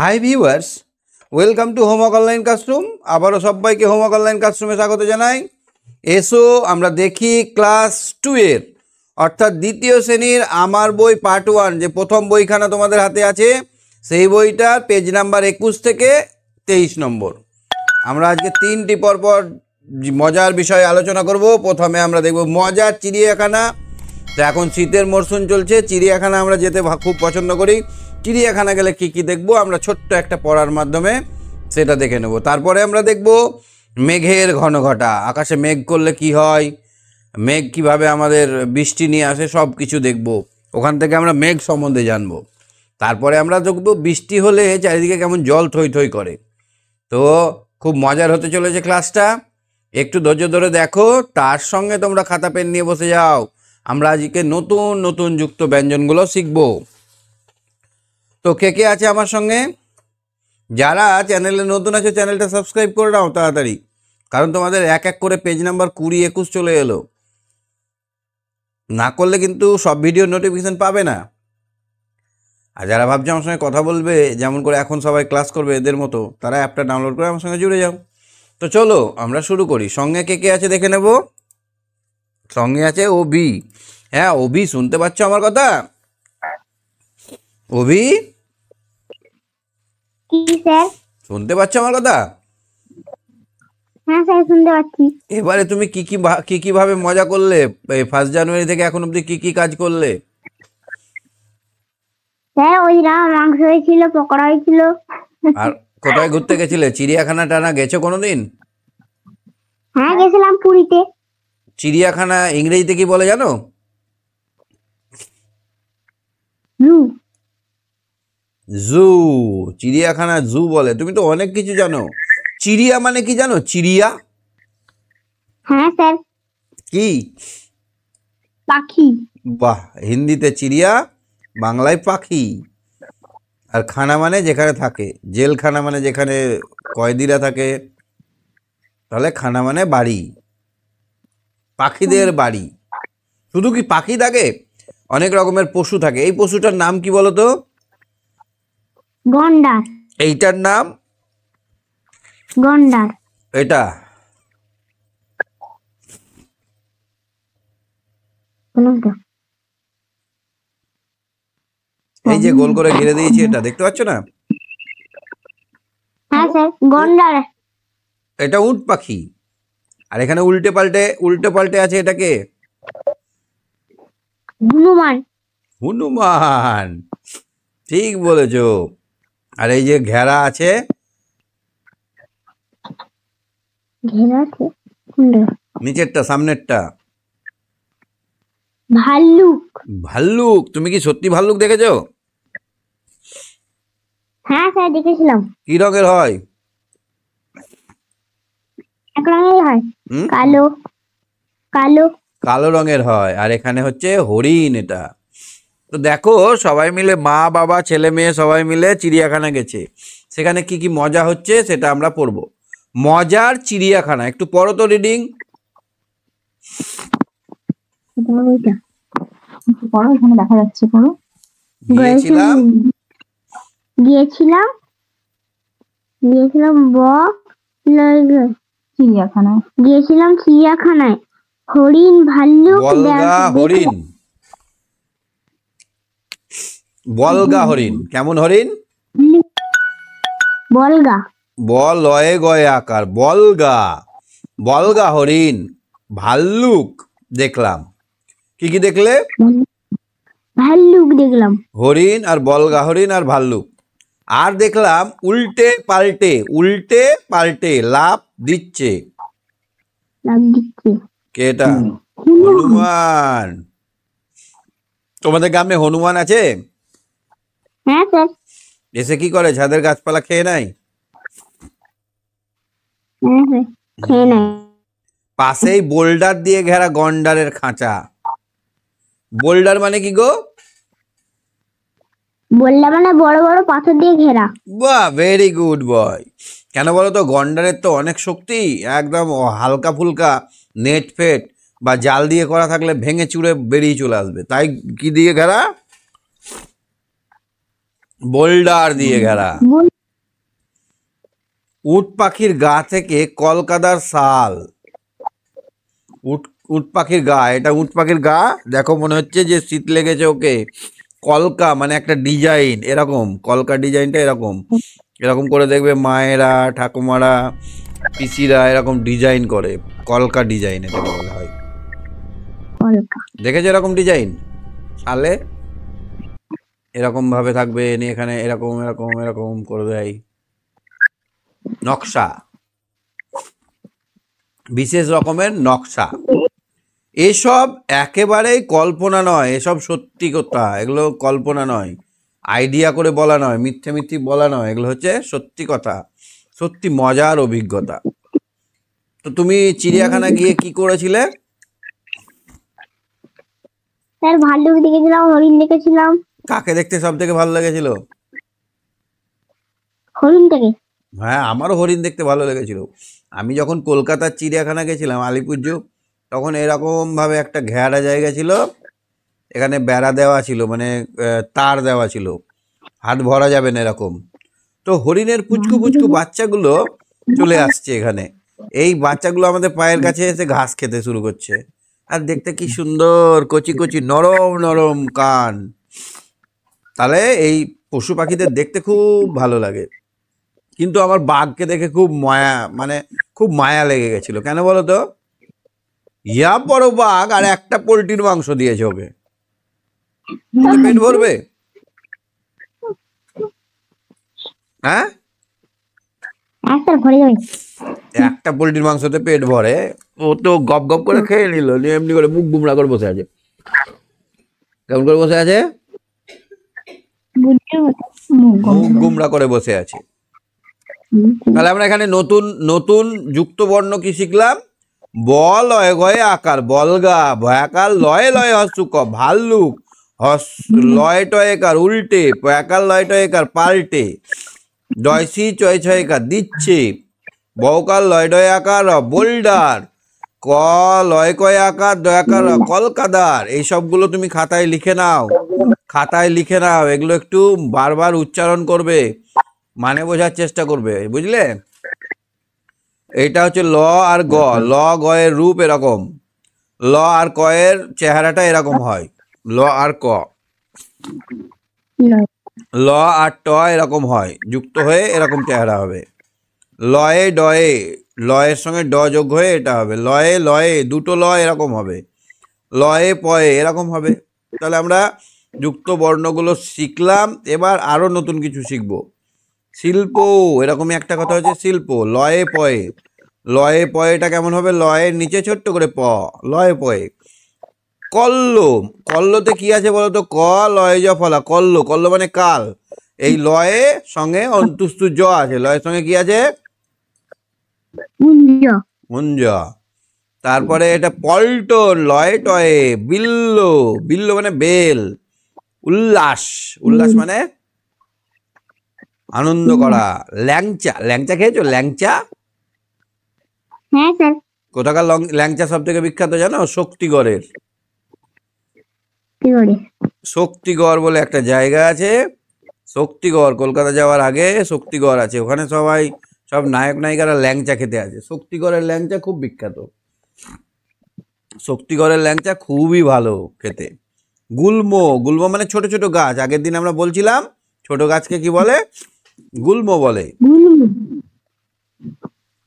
Hi viewers, welcome to homework online classroom. আবারও সবাইকে homework online ক্লাসরুমে স্বাগত জানাই। এসো আমরা দেখি ক্লাস 2 এর অর্থাৎ দ্বিতীয় শ্রেণীর আমার বই পার্ট 1 যে প্রথম বইখানা তোমাদের হাতে আছে সেই বইটার পেজ নাম্বার 21 থেকে 23 নম্বর। আমরা আজকে 3টি পরপর মজার বিষয়ে আলোচনা করব। প্রথমে আমরা দেখব মজার চিড়িয়াখানা। তো এখন শীতের মরশুম চলছে, চিড়িয়াখানা আমরা যেতে খুব পছন্দ করি। চিড়িয়াখানা গেলে কি কি দেখব আমরা ছোট্ট একটা পড়ার মাধ্যমে সেটা দেখে নেব। তারপরে আমরা দেখব মেঘের ঘনঘটা, আকাশে মেঘ করলে কি হয়, মেঘ কিভাবে আমাদের বৃষ্টি নিয়ে আসে, সব কিছু দেখব। ওখান থেকে আমরা মেঘ সম্বন্ধে জানব। তারপরে আমরা দেখব বৃষ্টি হলে চারিদিকে কেমন জল থই থই করে। তো খুব মজার হতে চলেছে ক্লাসটা, একটু ধৈর্য ধরে দেখো। তার সঙ্গে তোমরা খাতা পেন নিয়ে বসে যাও। আমরা আজকে নতুন নতুন যুক্ত ব্যঞ্জনগুলো শিখব। তো কে কে আছে আমার সঙ্গে? যারা চ্যানেলে নতুন আছে চ্যানেলটা সাবস্ক্রাইব করে নাও তাড়াতাড়ি, কারণ তোমাদের এক এক করে পেজ নাম্বার 20-21 চলে এলো। না করলে কিন্তু সব ভিডিও নোটিফিকেশন পাবে না। আর যারা ভাবছে আমার সঙ্গে কথা বলবে, যেমন করে এখন সবাই ক্লাস করবে এদের মতো, তারা অ্যাপটা ডাউনলোড করে আমার সঙ্গে জুড়ে যাও। তো চলো আমরা শুরু করি। সঙ্গে কে কে আছে দেখে নেব। সঙ্গে আছে ওবি। হ্যাঁ ওবি, শুনতে পাচ্ছ আমার কথা? ওবি, কি স্যার? শুনতে পাচ্ছ আমার কথা? হ্যাঁ স্যার, শুনতে পাচ্ছি। এবারে তুমি কি কি ভাবে মজা করলে? 1 জানুয়ারি থেকে এখন অবধি কি কি কাজ করলে? স্যার ওই মাংস হয়েছিল, পকোড়া হয়েছিল। আর কোথায় ঘুরতে গেছিলে? চিড়িয়াখানা টানা গেছো কোনোদিন? হ্যাঁ গেছিলাম পুরীতে। চিড়িয়াখানা ইংরেজিতে কি বলে জানো? জু। জু। চিড়িয়াখানা জু বলে। তুমি তো অনেক কিছু জানো। চিড়িয়া মানে কি জানো? চিড়িয়া হ্যাঁ স্যার। কি? পাখি। বাহ, হিন্দিতে চিড়িয়া, বাংলায় পাখি। আর খানা মানে যেখানে থাকে, জেলখানা মানে যেখানে কয়েদিরা থাকে, তাহলে খানা মানে বাড়ি, পাখিদের বাড়ি। শুধু কি পাখি থাকে? অনেক রকমের পশু থাকে। এই পশুটার নাম কি বলো তো? গন্ডার। এইটার নাম? গন্ডার। এটা এই যে গোল করে ঘিরে দিয়েছি, এটা দেখতে পাচ্ছ না? হ্যাঁ স্যার, গন্ডার। এটা উট পাখি। আর এখানে উল্টে পাল্টে আছে, এটাকে হনুমান। হনুমান, ঠিক বলেছো। আর এই যে ঘেরা আছে, ঘেরা আছে নিচেরটা সামনেরটা? ভাল্লুক। ভাল্লুক। তুমি কি সত্যি ভাল্লুক দেখেছো? হ্যাঁ স্যার, দেখেছিলাম। কি রঙের হয়? এক রঙের হয়, হুম, কালো। কালো। কালো রঙের হয়। আর এখানে হচ্ছে হরিণ এটা। তো দেখো সবাই মিলে, মা বাবা ছেলে মেয়ে সবাই মিলে চিড়িয়াখানা গেছে। সেখানে কি কি মজা হচ্ছে সেটা আমরা পড়বো। মজার চিড়িয়াখানা, একটু পড়ো তো রিডিং। পড়ো, এখানে দেখা যাচ্ছে, পড়ো। গিয়েছিলাম চিড়িয়াখানায়। গিয়েছিলাম চিড়িয়াখানায়। হরিণ, ভাল্লুক, বলগা হরিণ। বলগা হরিণ কেমন হরিণ? বলগা। বলয়ে গয়ে আকার, বলগা। বলগা হরিণ, ভাল্লুক দেখলাম। কি কি দেখলে? ভাল্লুক দেখলাম। হরিণ আর বলগা হরিণ আর ভাল্লুক। আর দেখলাম উল্টে পাল্টে লাফ দিচ্ছে। কে এটা? হনুমান। তোমাদের গ্রামে হনুমান আছে? হ্যাঁ স্যার। এসে কি করে? ছাদের গাছপালা খেয়ে নেয়? হ্যাঁ স্যার, খেয়ে নেয়। পাশেই বোল্ডার দিয়ে ঘেরা গন্ডারের খাঁচা। বোল্ডার মানে কি গো? বললাম মানে বড় বড় পাথর দিয়ে ঘেরা। বাহ, ভেরি গুড বয়। কেন বলো তো? গন্ডারের তো অনেক শক্তি। একদম হালকা ফুলকা নেট ফেট বা জাল দিয়ে করা থাকলে ভেঙে চুরে বেরিয়ে চলে আসবে। তাই কি দিয়ে ঘেরা? বোল্ডার দিয়ে ঘেরা। উট পাখির গা থেকে কলকাতার শাল। উট উট পাখির গা, এটা উট পাখির গা। দেখো মনে হচ্ছে যে শীত লেগেছে ওকে। কলকা মানে একটা ডিজাইন, এরকম কলকা ডিজাইনটা এরকম এরকম করে দেখবে মায়েরা, ঠাকুমারা, পিসিরা এরকম ডিজাইন করে। কলকা ডিজাইন এটাকে বলা হয়। কলকা। দেখেছো এরকম ডিজাইন শালে? এরকম ভাবে থাকবে, নিয়ে এখানে এরকম এরকম এরকম করে দেয় নকশা, বিশেষ রকমের নকশা। এসব একেবারেই কল্পনা নয়, এসব সত্যি কথা। এগুলো কল্পনা নয়, আইডিয়া করে বলা নয়, মিথ্যে মিথ্যে বলা নয়, এগুলো হচ্ছে সত্যি কথা, সত্যি মজার অভিজ্ঞতা। তো তুমি চিড়িয়াখানা গিয়ে কি করেছিলে? স্যার ভাল্লুক দেখেছিলাম, হরিণ দেখেছিলাম। কাকে দেখতে সব থেকে ভালো লেগেছিল? হরিণটাকে। হ্যাঁ, আমারও হরিণ দেখতে ভালো লেগেছিল। আমি যখন কলকাতার চিড়িয়াখানা গেছিলাম আলিপুরজু, তখন এরকম ভাবে একটা ঘেরা জায়গা ছিল, এখানে বেড়া দেওয়া ছিল, মানে তার দেওয়া ছিল, হাত ভরা যাবে না এরকম। তো হরিণের পুচকু পুচকু বাচ্চাগুলো চলে আসছে এখানে। এই বাচ্চাগুলো আমাদের পায়ের কাছে এসে ঘাস খেতে শুরু করছে। আর দেখতে কি সুন্দর, কচি কচি নরম নরম কান। তাহলে এই পশু পাখিদের দেখতে খুব ভালো লাগে। কিন্তু আমার বাঘকে দেখে খুব মায়া, মানে খুব মায়া লেগে গেছিল। কেন বলো তো? ইয়া বড় বাঘ আর একটা পোলট্রির মাংস দিয়েছে ওকে, ওতে পেট ভরবে? হ্যাঁ, স্যার ভরে যাবে। একটা পোলট্রির মাংসতে পেট ভরে? ও তো গপ গপ করে খেয়ে নিল, নিয়ে এমনি করে মুখ গুমরা করে বসে আছে। কেমন করে বসে আছে? বুঝতে মতো। মুখ গুমরা করে বসে আছে। তাহলে আমরা এখানে নতুন নতুন যুক্ত বর্ণ কি শিখলাম? ব লয় গয়ে আকার, বলগা, ভয়াকার, লয়ে লয়ে হস্যুক, ভাল্লুক, লয় টয়কার উল্টে, পয়াকার লয় টয়কার পাল্টে, ডয়সি চয় ছয়কার দিচ্ছে, বউকার লয় ডয় আকার বোল্ডার, ক লয় কয় আকার দয়াকার কলকাদার। এই সবগুলো তুমি খাতায় লিখে নাও, খাতায় লিখে নাও। এগুলো একটু বারবার উচ্চারণ করবে, মানে বোঝার চেষ্টা করবে, বুঝলে? এইটা হচ্ছে ল আর গ। ল গয়ের রূপ এরকম, ল আর কয়ের চেহারাটা এরকম হয়। ল আর ক, ল আর ট এরকম হয়, যুক্ত হয়ে এরকম চেহারা হবে। লয়ে ডয়ে, লয়ের সঙ্গে ড যোগ হয়ে এটা হবে। লয়ে লয়ে, দুটো ল এরকম হবে। লয়ে পয়ে এরকম হবে। তাহলে আমরা যুক্ত বর্ণগুলো শিখলাম। এবার আরো নতুন কিছু শিখবো। শিল্প, এরকমই একটা কথা হচ্ছে শিল্প। লয়ে পয়ে, লয়ে পয়েটা কেমন হবে? লয়ের নিচে ছোট্ট করে প, লয়ে পয়ে। কল্ল, কল্লতে কি আছে বলতো? ক লয়ে জ ফলা, কল্ল। কল্ল মানে কাল। এই লয়ে সঙ্গে অন্তুস্তু জ আছে, লয়ের সঙ্গে কি আছে? মুঞ্জ। তারপরে এটা পল্টন, লয়ে টয়ে। বিল্ল, বিল্ল মানে বেল। উল্লাস, উল্লাস মানে আনন্দ করা। ল্যাংচা, ল্যাংচা খেয়েছো? ল্যাংচা হ্যাঁ স্যার। কোথাকার ল্যাংচা সব থেকে বিখ্যাত জানো? শক্তিগড়ের। কি করে? শক্তিগড় বলে একটা জায়গা আছে, শক্তিগড়। কলকাতা যাওয়ার আগে শক্তিগড় আছে, ওখানে সবাই, সব নায়ক নায়িকারা ল্যাংচা খেতে আছে। শক্তিগড়ের ল্যাংচা খুব বিখ্যাত, শক্তিগড়ের ল্যাংচা খুবই ভালো খেতে। গুল্ম, গুল্ম মানে ছোট ছোট গাছ। আগের দিন আমরা বলছিলাম ছোট গাছকে কি বলে? গুল্ম বলে।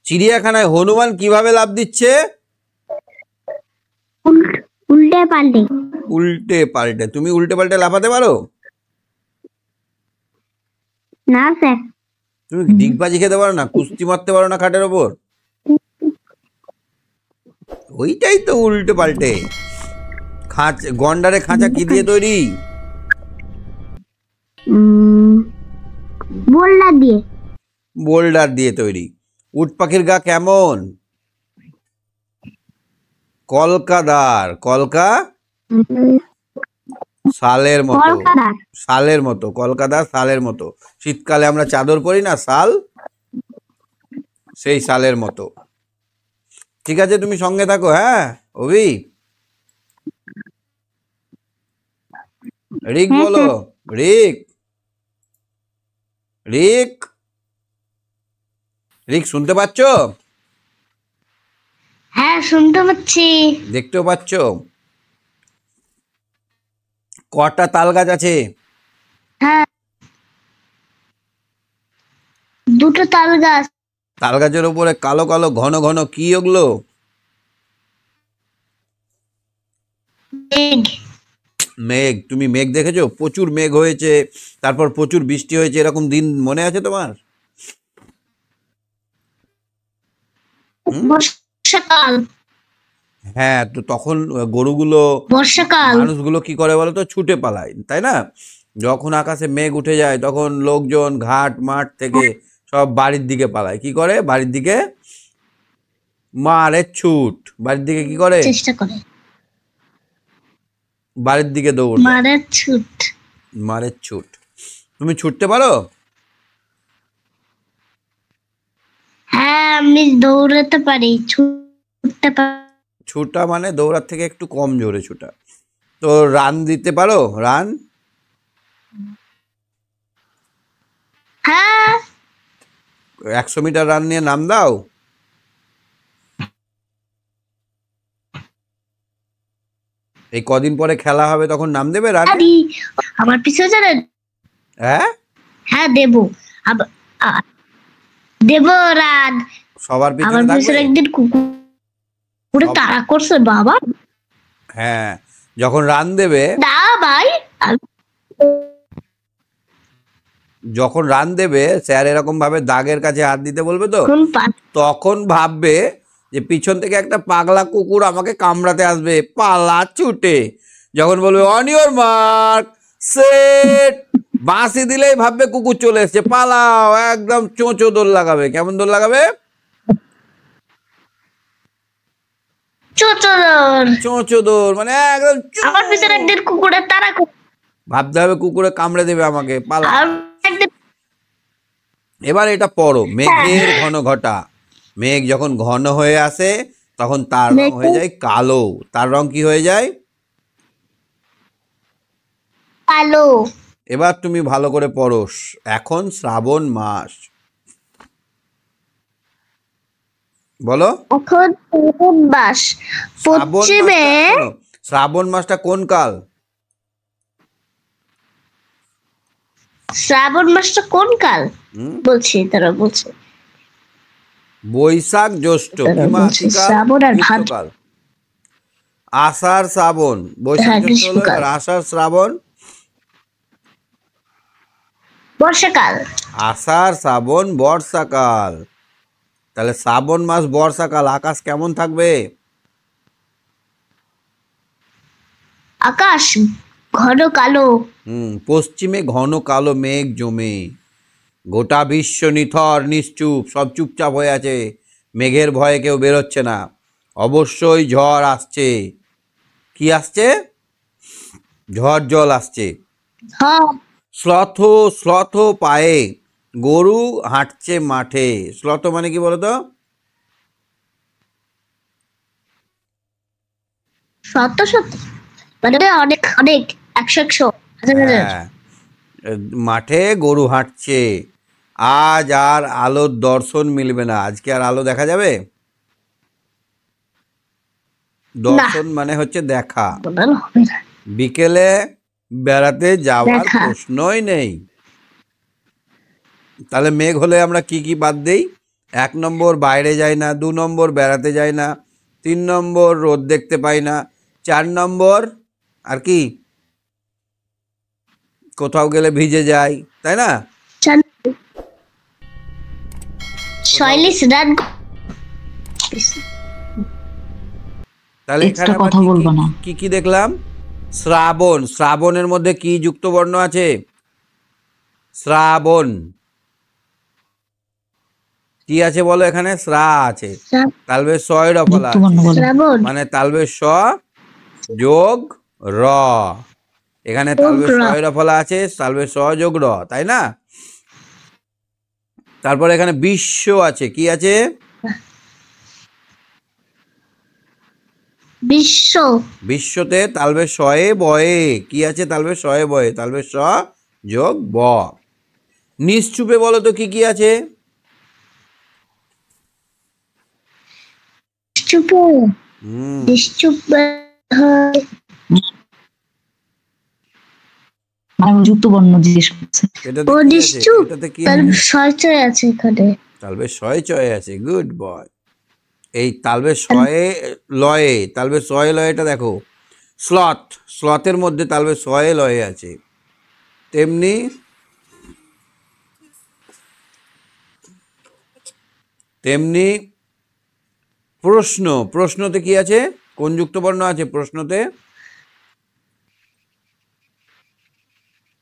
চিড়িয়াখানায় হনুমান কিভাবে লাফ দিচ্ছে? উল্টে পাল্টে। উল্টে পাল্টে। তুমি উল্টে পাল্টে লাফাতে পারো? না স্যার। তুমি ডিগবাজি খেতে পারো না? কুস্তি মারতে পারো না খাটের ওপর? ওইটাই তো উল্টে পাল্টে। গন্ডারে খাঁচা কি দিয়ে তৈরি? বোল্ডার দিয়ে। বোল্ডার দিয়ে তৈরি। উট পাখির গা কেমন? কলকাদার, কলকা শালের মতো, শালের মতো, কলকাতার শালের মতো। শীতকালে আমরা চাদর পরি না, শাল, সেই শালের মতো। ঠিক আছে, তুমি সঙ্গে থাকো। হ্যাঁ অভি, রিক বলো, রিক, রিক। রিক শুনতে পাচ্ছ? হ্যাঁ শুনতে পাচ্ছি। দেখতেও পাচ্ছ? কটা তাল গাছ আছে? হ্যাঁ দুটো তাল গাছ। তাল গাছের উপরে কালো কালো ঘন ঘন কি ওগুলো? মেঘ। মেঘ। তুমি মেঘ দেখেছো? প্রচুর মেঘ হয়েছে, তারপর প্রচুর বৃষ্টি হয়েছে, এরকম দিন মনে আছে তোমার? বর্ষাকাল। হ্যাঁ, তো তখন গরুগুলো, বর্ষাকাল। মানুষগুলো কি করে বলো তো? ছুটে পালায়, তাই না? যখন আকাশে মেঘ উঠে যায় তখন লোকজন ঘাট মাঠ থেকে সব বাড়ির দিকে পালায়। কি করে? বাড়ির দিকে মারে ছুট। বাড়ির দিকে কি করে? চেষ্টা করে। বাড়ির দিকে দৌড় দেয়। মারার ছুট। মারের ছুট। তুমি ছুটতে পারো? হ্যাঁ আমি দৌড়াতে পারি, ছুটতে পারি। ছুটা মানে দৌড়ার থেকে একটু কম জোরে ছুটা। তো রান দিতে পারো? রান? হ্যাঁ 100 মিটার রান নিয়ে নাম দাও। এই কদিন পরে খেলা হবে, তখন নাম দেবে রানে? পারি। আমার পিছনে জানেন? হ্যাঁ, হ্যাঁ দেবো। দেবো রাত। সবার আমার পিছনে পিছনে থাকবে। একদিন কুকুরে তাড়া করছে বাবা। হ্যাঁ, যখন রান দেবে, না ভাই যখন রান দেবে স্যার এরকম ভাবে দাগের কাছে হাত দিতে বলবে, তো এখন তখন ভাববে যে পিছন থেকে একটা পাগলা কুকুর আমাকে কামড়াতে আসবে, পালা ছুটে। যখন বলবে অন ইওর মার্ক সেট, বাঁশি দিলেই ভাববে কুকুর চলে এসছে, পালাও। একদম চোঁচো দৌড় লাগাবে। কেমন দৌড় লাগাবে? চোচর। চোঁচো দৌড়, মানে একদম আমার পিছনে একদিন কুকুরে তাড়া করছে। ভাবতে হবে কুকুরে কামড়ে দেবে আমাকে, পালা। আর একদিন এবার এটা পড়ো, মেঘের ঘন ঘটা। মেঘ যখন ঘন হয়ে আসে তখন তার রং হয়ে যায় কালো। তার রং কি হয়ে যায়? কালো। এবার তুমি ভালো করে পড়ো। এখন শ্রাবণ মাস, বলো। এখন শ্রাবণ মাস। শ্রাবণ পশ্চিমে মাসটা শোনো, শ্রাবণ মাসটা কোন কাল? শ্রাবণ মাসটা কোন কাল? বলছি তারা বলছে বৈশাখ জ্যৈষ্ঠ কি মাস? কি কাল? শ্রাবণ আর ভাদ্র। গ্রীষ্মকাল। আষাঢ় শ্রাবণ। বৈশাখ হ্যাঁ, জ্যৈষ্ঠ হলো, গ্রীষ্মকাল। এবার আষাঢ় শ্রাবণ। বর্ষাকাল। আষাঢ় শ্রাবণ বর্ষাকাল। তাহলে শ্রাবণ মাস বর্ষাকাল, আকাশ কেমন থাকবে? আকাশ ঘন কালো। পশ্চিমে ঘন কালো মেঘ জমে, গোটা বিশ্ব নিথর নিশ্চুপ, সব চুপচাপ হয়ে আছে। মেঘের ভয়ে কেউ বেরোচ্ছে না। অবশ্যই ঝড় আসছে। কি আসছে? ঝড় জল আসছে। ঝড়। শ্লথ শ্লথ পায়ে গরু হাঁটছে মাঠে। শ্লথ মানে কি বলতো? শত শত মানে অনেক অনেক, 100 হাজার হাজার। হ্যাঁ, মাঠে গরু হাঁটছে। আজ আর আলোর দর্শন মিলবে না। আজকে আর আলো দেখা যাবে? দর্শন মানে হচ্ছে দেখা। বলার হবে না। বিকেলে বেড়াতে যাওয়ার দেখা। প্রশ্নই নেই। তাহলে মেঘ হলে আমরা কি কি বাদ দেই? 1 নম্বর বাইরে যাই না, 2 নম্বর বেড়াতে যাই না, 3 নম্বর রোদ দেখতে পাই না, 4 নম্বর আর কি, কোথাও গেলে ভিজে যাই, তাই না? 46 রান। তাহলে এখানে আমরা কথা বলবো না। কি কি দেখলাম? শ্রাবণ। শ্রাবণের মধ্যে কি যুক্ত বর্ণ আছে? শ্রাবণ কি আছে বলো? এখানে শ্রা আছে, তালবে স এর ফলা আছে, শ্রাবণ মানে তালবে স যোগ র। এখানে তালবে স এর ফলা আছে, তালবে স যোগ র, তাই না? তারপর এখানে বিশ্ব আছে। কি আছে? বিশ্ব। বিশ্বতে তালবে শয়ে বয়ে। কি আছে? তালবে শয়ে বয়ে, তালবে স যোগ ব। নিশ্চুপে বলো তো কি কি আছে? নিশ্চুপ হুম নিশ্চুপ হয়। আমি যুক্ত বর্ণ জিজ্ঞেস করছে। এটাতে ও কি আছে? নিশ্চুপ এটাতে কি তার আছে? সচয় আছে এখানে। তালবে শয়ে চয়ে আছে, গুড বয়। এই তালবে শয়ে লয়ে, তালবে শয়ে লয়েটা দেখো, স্লথ, স্লথের মধ্যে তালবে শয়ে লয়ে আছে। তেমনি তেমনি প্রশ্ন, প্রশ্নতে কি আছে? কোন যুক্ত বর্ণ আছে প্রশ্নতে?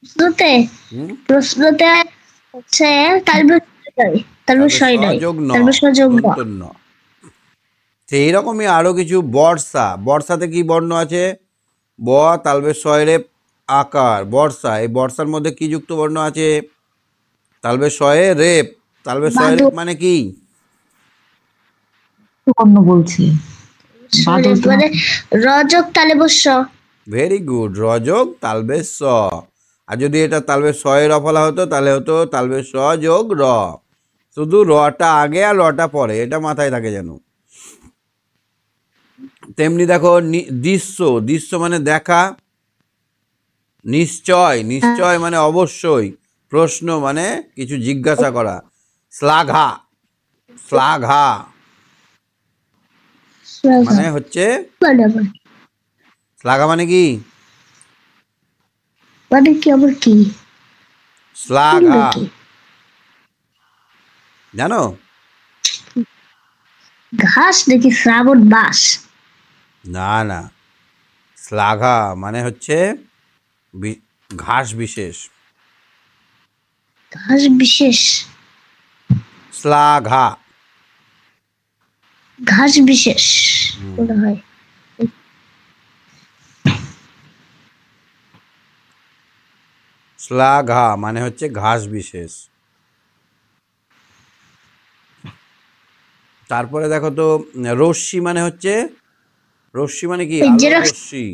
প্রশ্নতে হুম, প্রশ্নতে হচ্ছে তার তালবে বিষয় নাই, সযোগ ন, তার বিষয় ন। দন্তন্য। সেই রকমই আরো কিছু, বর্ষা, বর্ষাতে কি বর্ণ আছে? ব তালবে শয়ে আকার, বর্ষা, এই বর্ষার মধ্যে কি যুক্ত বর্ণ আছে? তালবে শয়ে রেপ, তালবে শয়ে রেপ বাদল মানে কি? যুক্ত বর্ণ বলছি। বাদল তো মানে রজক তালে বস্য। ভেরি গুড, রযোগ তালবে স। আর যদি এটা তালবে শয়ে র ফলা হতো তাহলে হতো তালবে স যোগ র, শুধু রটা আগে আর রটা পরে, এটা মাথায় থাকে যেন। তেমনি দেখো দৃশ্য, দৃশ্য মানে দেখা, নিশ্চয়, নিশ্চয় মানে অবশ্যই, প্রশ্ন মানে কিছু জিজ্ঞাসা করা, শ্লাঘা, শ্লাঘা মানে হচ্ছে, শ্লাঘা মানে কি? মানে কি আবার কি? শ্লাঘা কি জানো? ঘাস নাকি শ্রাবণ মাস? না না, শ্লাঘা মানে হচ্ছে ঘাস বিশেষ, ঘাস বিশেষ, শ্লাঘা। ঘাস বিশেষ মনে হয়। শ্লাঘা মানে হচ্ছে ঘাস বিশেষ। তারপরে দেখো তো, রশ্মি মানে হচ্ছে, রশ্মি মানে কি? এই যে আলোর রশ্মি।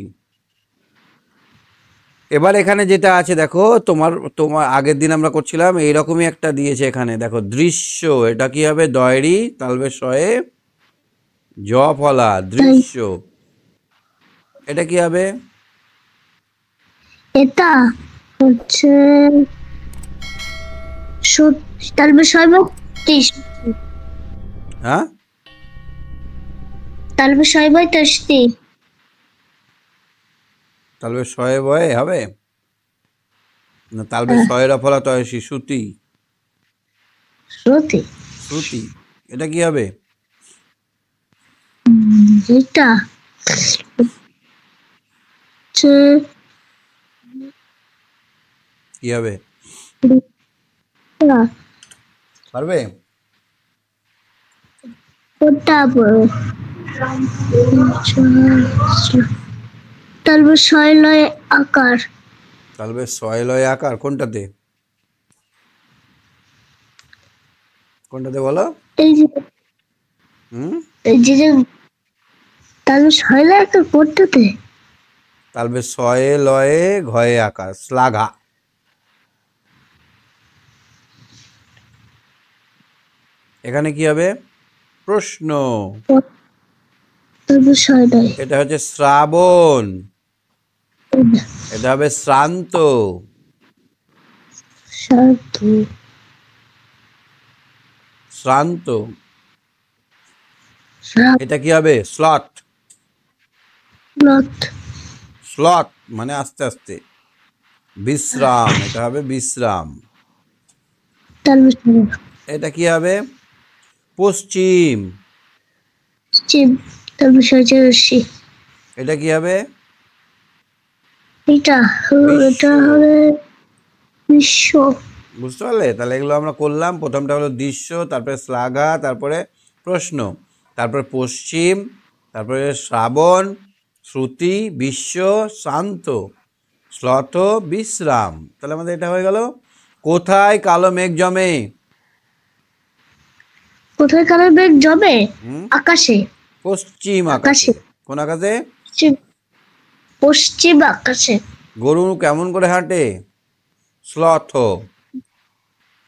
এবার এখানে যেটা আছে দেখো, তোমার তোমার আগের দিন আমরা করছিলাম এইরকমই একটা দিয়েছে এখানে, দেখো দৃশ্য, এটা কি হবে? দয়রি তালবে শয়ে জ ফলা, দৃশ্য, এটা কি হবে? এটা হচ্ছে তার বিষয় হ্যাঁ, তার বিষয় তস্তি তালবে শয়ে বয়ে হবে না, তালবে শয়ের ফলা তয়সী শ্রুতি, শ্রুতি। শ্রুতি, এটা কি হবে? এটা হচ্ছে কি হবে? পারবে? ওটা তার বিষয় লয় আকার। তালবে শয়ে লয়ে আকার কোনটাতে? কোনটাতে বলো? এই যে হুম, এই যে তার বিষয় লয় আকার কোনটাতে? তালবে শয়ে লয়ে ঘয়ে আকার, শ্লাঘা। এখানে কি হবে? প্রশ্ন। তার বিষয় নয় এটা হচ্ছে শ্রাবণ, এটা হবে শ্রান্ত, সাধু শ্রান্ত। এটা কি হবে? স্লথ, সাত স্লথ মানে আস্তে আস্তে, বিশ্রাম, এটা হবে বিশ্রাম। তার বিষয় এটা কি হবে? পশ্চিম, তার বিষয় রশ্মি। এটা কি হবে? এটা বিশ্ব। এটা হবে বিশ্ব। বুঝতে পারলে? তাহলে এগুলো আমরা করলাম, প্রথমটা হলো দৃশ্য, তারপরে শ্লাঘা, তারপরে প্রশ্ন, তারপরে পশ্চিম, তারপরে শ্রাবণ, শ্রুতি, বিশ্ব, শান্ত, শ্লথ, বিশ্রাম। তাহলে আমাদের এটা হয়ে গেল। কোথায় কালো মেঘ জমে? কোথায় কালো মেঘ জমে? হুম, আকাশে। পশ্চিম আকাশে। আকাশে কোন আকাশে? পশ্চিম আকাশে। গরু কেমন করে হাঁটে? শ্লথ,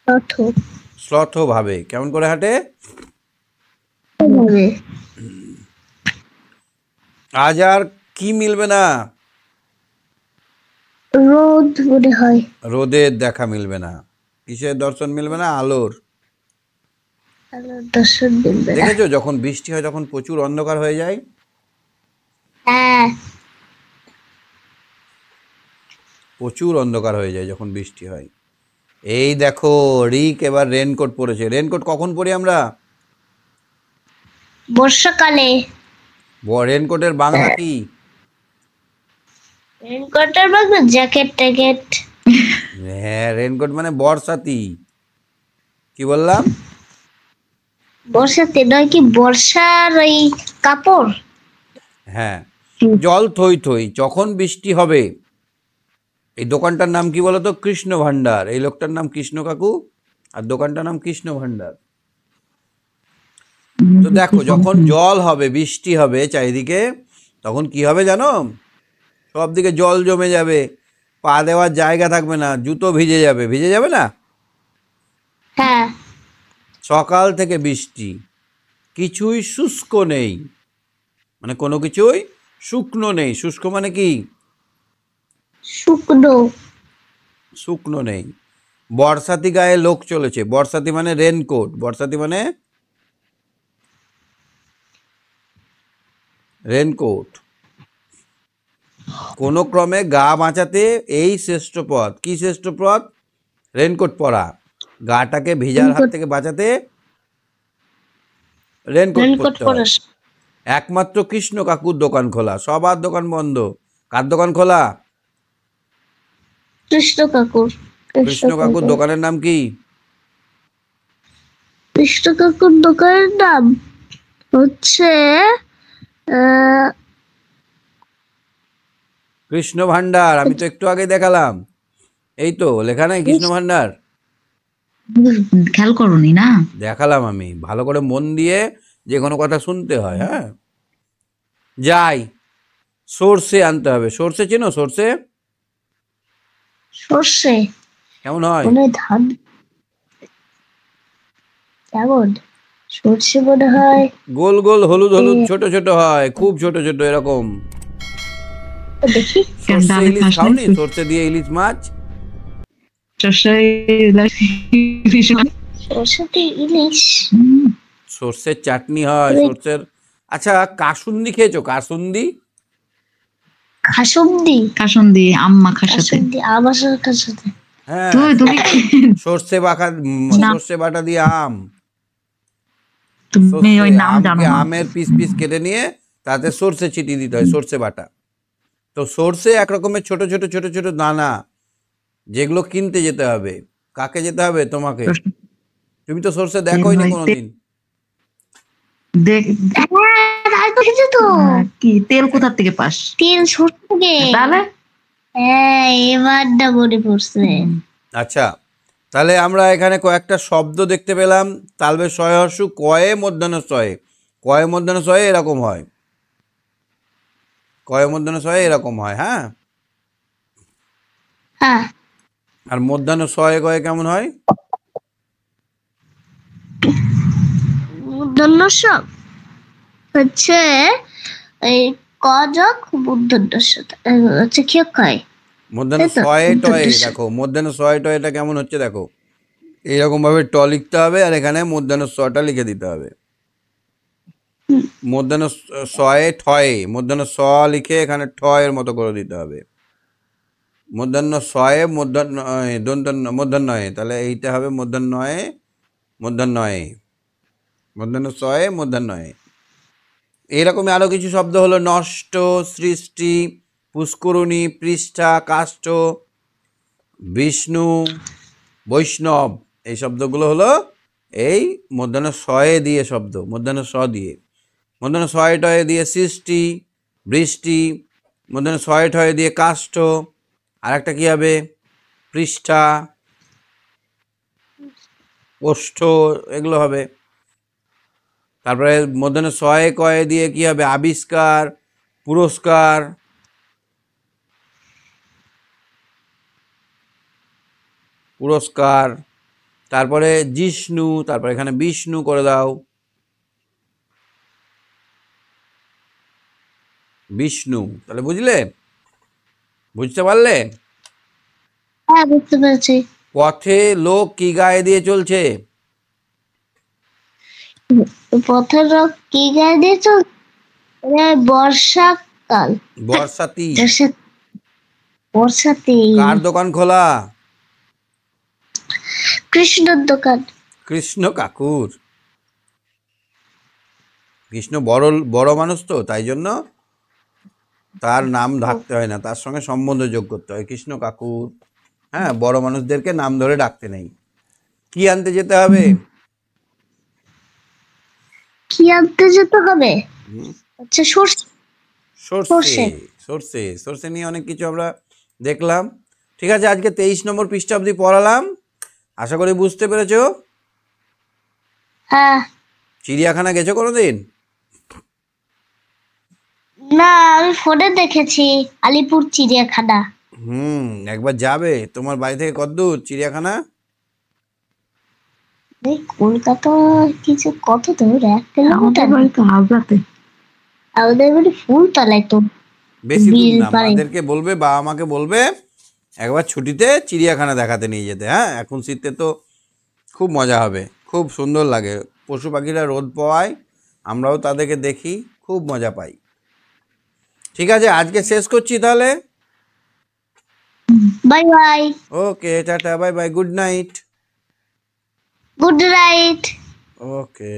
অর্থ শ্লথ ভাবে। কেমন করে হাঁটে? হবে আজ আর কি মিলবে না? রোদ মনে হয়। রোদের দেখা মিলবে না। কিসের দর্শন মিলবে না? আলোর। আলোর দর্শন মিলবে না। দেখেছো যখন বৃষ্টি হয় তখন প্রচুর অন্ধকার হয়ে যায়। হ্যাঁ, প্রচুর অন্ধকার হয়ে যায় যখন বৃষ্টি হয়। এই দেখো রিক এবার রেনকোট পরেছে। রেনকোট কখন পরি আমরা? বর্ষাকালে। রেনকোটের বাংলা কি? রেনকোটের বাংলা জ্যাকেট ট্যাকেট। হ্যাঁ, রেনকোট মানে বর্ষাতি। কি বললাম? বর্ষাতে নয় কি, বর্ষার ওই কাপড়। হ্যাঁ, জল থই থই যখন বৃষ্টি হবে। এই দোকানটার নাম কি বলতো? কৃষ্ণ ভান্ডার। এই লোকটার নাম কৃষ্ণ কাকু আর দোকানটার নাম কৃষ্ণ ভান্ডার। তো দেখো যখন জল হবে, বৃষ্টি হবে চারিদিকে, তখন কি হবে জানো? সব দিকে জল জমে যাবে, পা দেওয়ার জায়গা থাকবে না, জুতো ভিজে যাবে। ভিজে যাবে না? হ্যাঁ, সকাল থেকে বৃষ্টি, কিছুই শুষ্ক নেই, মানে কোনো কিছুই শুকনো নেই। শুষ্ক মানে কি? শুকনো। শুকনো নেই। বর্ষাতি গায়ে লোক চলেছে। বর্ষাতি মানে রেনকোট। বর্ষাতি মানে রেনকোট। কোনো ক্রমে গা বাঁচাতে এই শ্রেষ্ঠ পথ। কি শ্রেষ্ঠ পথ? রেনকোট পরা। গাটাকে ভেজার হাত থেকে বাঁচাতে রেনকোট রেনকোট পরতে হয়। পরে একমাত্র কৃষ্ণ কাকুর দোকান খোলা, সবার দোকান বন্ধ। কার দোকান খোলা? কৃষ্ণ কাকুর। কৃষ্ণ কাকুর দোকানের নাম কি? কৃষ্ণ কাকুর দোকানের নাম হচ্ছে আহ, কৃষ্ণ ভান্ডার। আমি তো একটু আগে দেখালাম, এই তো লেখা নাই কৃষ্ণ ভান্ডার। খেয়াল করনি না? দেখালাম আমি। ভালো করে মন দিয়ে যে কোনো কথা শুনতে হয়। হ্যাঁ, যাই, সর্ষে আনতে হবে। সর্ষে চেনো? সর্ষে সর্ষে। কেমন হয়? মনে হয় ধান। কেমন? সর্ষে মনে হয় গোল গোল হলুদ হলুদ ছোট ছোট হয়, খুব ছোট ছোট এরকম। দেখি। সর্ষে ডালে ইলিশ খাস খাওনি? নাই? সর্ষে দিয়ে ইলিশ মাছ। সর্ষেতে ইলিশ। সর্ষের চাটনি হয়, সর্ষের। আচ্ছা, কাসুন্দি খেয়েছো? কাসুন্দি। খাসুন্দি। কাসুন্দি আম মাখার সাথে। খাসুন্দি আমার সাথে। হ্যাঁ, তুমি সর্ষে বাটা, না। সর্ষে বাটা দিয়ে আম। তুমি সর্ষে ওই নাম জানো আমকে, না? আমের পিস পিস কেটে নিয়ে তাতে সর্ষে ছিটিয়ে দিতে হয়, সর্ষে বাটা। তো সর্ষে এক রকমের ছোট ছোট ছোট ছোট দানা, যেগুলো কিনতে যেতে হবে। কাকে যেতে হবে? তোমাকে। তুমি তো সর্ষে দেখোই নি কোনোদিন। দেখ হ্যাঁ, তাই তো কিছু তো। কি তেল কোথা থেকে পাস? তেল সর্ষে থেকে। তাহলে হ্যাঁ, এবারটা মনে পড়ছে। আচ্ছা, তাহলে আমরা এখানে কয়েকটা শব্দ দেখতে পেলাম। তালবে শয় হর্ষু কয়ে মধ্যাহ্ন শয়ে। কয়ে মধ্যাহ্ন শয়ে এরকম হয়। কয়ে মধ্যাহ্ন শয়ে এরকম হয়। হ্যাঁ, হ্যাঁ, আর মধ্যাহ্ন শয়ে কয়ে কেমন হয়? মূর্ধন্য ষ হচ্ছে এই কজক মূর্ধন্য ষ হচ্ছে কি কয়? মধ্যাহ্ন তাই তো? শয়ে টয়ে মূর্ধন্য ষ। দেখো, মধ্যাহ্ন শয়ে টয়েটা কেমন হচ্ছে দেখো। এইরকম ভাবে ট লিখতে হবে আর এখানে মধ্যাহ্ন শটা লিখে দিতে হবে। মধ্যাহ্ন শয়ে ঠয়ে, মধ্যাহ্ন স লিখে এখানে ঠ এর মতো করে দিতে হবে। মধ্যাহ্ন শয়ে মধ্যাহ্ন দন্তন্য মধ্যাহ্নয়ে, তাহলে এইটা হবে মধ্যাহ্নয়ে মধ্যাহ্নয়ে, মধ্যাহ্ন শয়ে মধ্যাহ্নয়ে। এরকমই আরও কিছু শব্দ হলো নষ্ট, সৃষ্টি, পুষ্করণী, পৃষ্ঠা, কাষ্ঠ, বিষ্ণু, বৈষ্ণব। এই শব্দগুলো হলো এই মধ্যাহ্ন শয়ে দিয়ে শব্দ, মধ্যাহ্ন স দিয়ে। মধ্যাহ্ন শয়ে টয়ে দিয়ে সৃষ্টি, বৃষ্টি। মধ্যাহ্ন শয়ে টয়ে দিয়ে কাষ্ঠ। আর একটা কী হবে? পৃষ্ঠা, ওষ্ঠ, এগুলো হবে। তারপরে মধ্যাহ্ন শয়ে কয়ে দিয়ে কি হবে? আবিষ্কার, পুরস্কার। পুরস্কার। তারপরে জিষ্ণু, তারপরে এখানে বিষ্ণু করে দাও। বিষ্ণু। তাহলে বুঝলে, বুঝতে পারলে? হ্যাঁ, বুঝতে পেরেছি। পথে লোক কি গায়ে দিয়ে চলছে? পথের লোক কি গায়ে দিয়ে চল? বর্ষাকাল। বর্ষাতি। বর্ষাতে। কার দোকান খোলা? কৃষ্ণর দোকান। কৃষ্ণ কাকুর। কৃষ্ণ বড় বড় মানুষ তো, তাই জন্য তার নাম ডাকতে হয় না, তার সঙ্গে সম্বন্ধ যোগ করতে হয়। কৃষ্ণ কাকুর। হ্যাঁ, বড় মানুষদেরকে নাম ধরে ডাকতে নেই। কি আনতে যেতে হবে? কি আনতে যেতে হবে? হুম, আচ্ছা, সর্ষে। সর্ষে। সর্ষে। সর্ষে সর্ষে নিয়ে অনেক কিছু আমরা দেখলাম। ঠিক আছে, আজকে 23 নম্বর পৃষ্ঠা অবধি পড়ালাম, আশা করি বুঝতে পেরেছো। হ্যাঁ। চিড়িয়াখানা গেছো কোনোদিন? না, আমি ফোনে দেখেছি আলিপুর চিড়িয়াখানা। একবার যাবে। তোমার বাড়ি থেকে কত দূর চিড়িয়াখানা? এই কলকাতা কিছু কত দূর, 1 আমাদের কিলোমিটার। বাড়ি তো হাবড়াতে। আমাদের বাড়ি ফুলতলায় তো। বেশি দূর বিল না, পাড়ে। মাদেরকে বলবে, বাবা মাকে বলবে একবার ছুটিতে চিড়িয়াখানা দেখাতে নিয়ে যেতে। হ্যাঁ, এখন শীতে তো খুব মজা হবে, খুব সুন্দর লাগে। পশু পাখিরা রোদ পাওয়ায় আমরাও তাদেরকে দেখি, খুব মজা পাই। ঠিক আছে, আজকে শেষ করছি তাহলে। Bye bye. Okay, tata, bye bye, good night. Good night. ওকে।